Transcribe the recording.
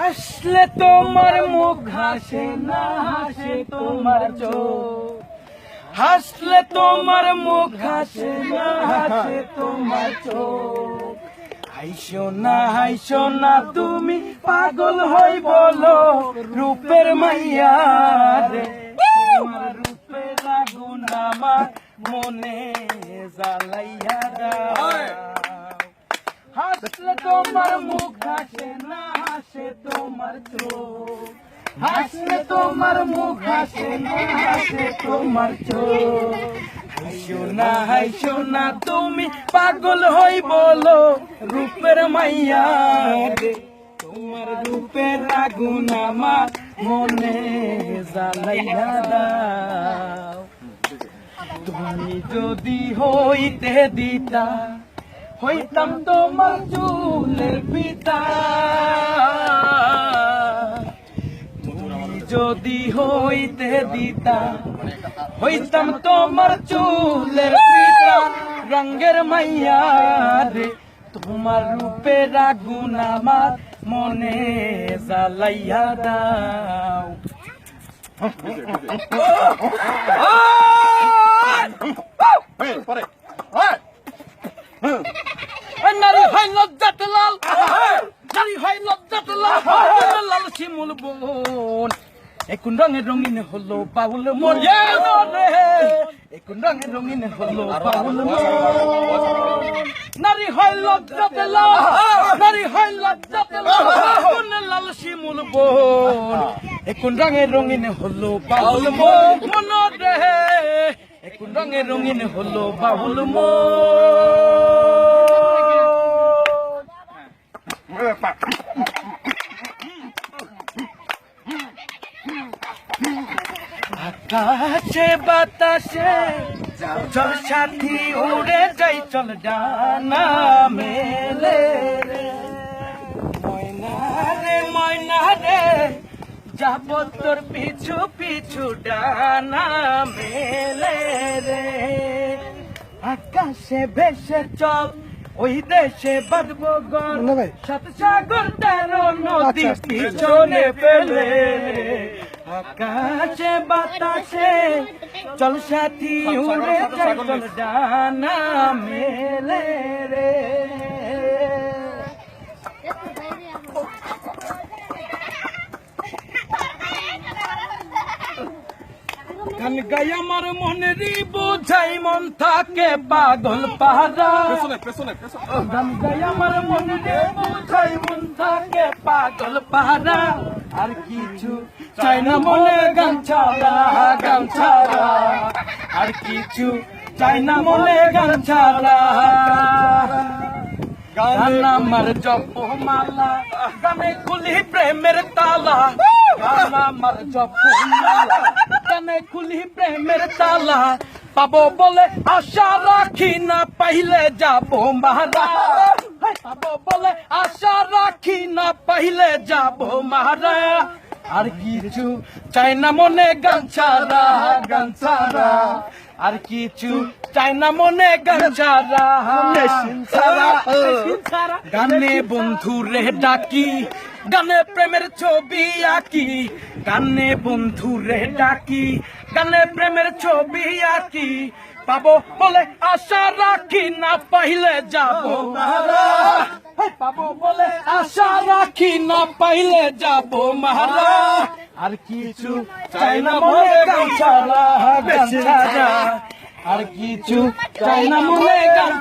হাসলে তোমার মুখ হাসে না, হাসে তোমার চোখ। হাসলে তোমার মুখ হাসে না, হাসে তোমার চোখ। হাইসো না তুমি পাগল হই বলো রূপের মাইয়া রে। তোমার রূপের আগুন আমার মনে জ্বালাইয়া দাও। হাসলে তোমার মুখ হাসে না, হাসে তোমার চোখ। হাসলে তোমার মুখ হাসে না, হাসে তোমার চোখ। হাইসো না তুমি পাগল হই বলো রূপের মাইয়া রে। তোমার রূপের আগুন আমার মনে জ্বালাইয়া দাও। তুমি যদি হইতে দিতা, হইতাম তোমার চুলের পিতা। তুমি যদি হইতে দিতা, হইতাম তোমার চুলের পিতা। রঙের মাইয়া রে, তোমার রূপের আগুন আমার মনে জ্বালাইয়া দাও। নারী হয় লজ্জাতে লাল, নারী হয় লজ্জাতে লাল, লাল শিমুল বোন। এখন রঙের রঙিন হলো বাউল মন রে, এখন রঙের রঙিন হলো বাউল মন। নারী হয় লজ্জাতে লাল, নারী হয় লজ্জাতে লাল, লাল শিমুল বোন। এখন রঙের রঙিন হলো বাউল মন রে, এখন রঙের রঙিন হলো বাউল মন। আকাশে বাতাসে চল সাথী উড়ে যাই, চল ডানা মেলে রে। ময়না রে যাব তোর পিছু পিছু ডানা মেলে রে। আকাশে ভেসে চল ওই দেশে বাঁধবো গর, সাত সাগর 13 নদী পিছনে ফেলে। আকাশে বাতাসে চল সাথী উড়ে যাই, চল ডানা মেলে রে। গান গাই আমার মনেরই বোঝাই, মন থাকে পাগল পাহারা। গান গাই আমার মনেরই বোঝাই, মন থাকে পাগল পাহারা। আর কিছু চাই না মনে গান ছাড়া, গান ছাড়া। আর কিছু চাই না মনে গান ছাড়া। গান আমার জপমালা, গানে খুলি প্রেমের তালা। গান আমার জপমালা, গানে খুলি প্রেমের তালা। পাবো বলে আশা রাখি না, পাইলে যাবো মারা। পাবো বলে আশা রাখি না, পাইলে যাবো মারা। আর কিছু চাই না মনে গান ছাড়া, গান ছাড়া। আর কিছু চাই না মনে গান ছাড়া, গানে বন্ধু রে ডাকি, গানে প্রেমের ছবি আঁকি। গানে বন্ধু রে ডাকি, গানে প্রেমের ছবি আঁকি। পাবো বলে আশা রাখি না, পাইলে যাবো মারা। পাবো বলে আশা রাখি না, পাইলে যাবো মারা। আর কিছু চাই না মনে গান ছাড়া, গান ছাড়া। আর কিছু চাই না মনে গান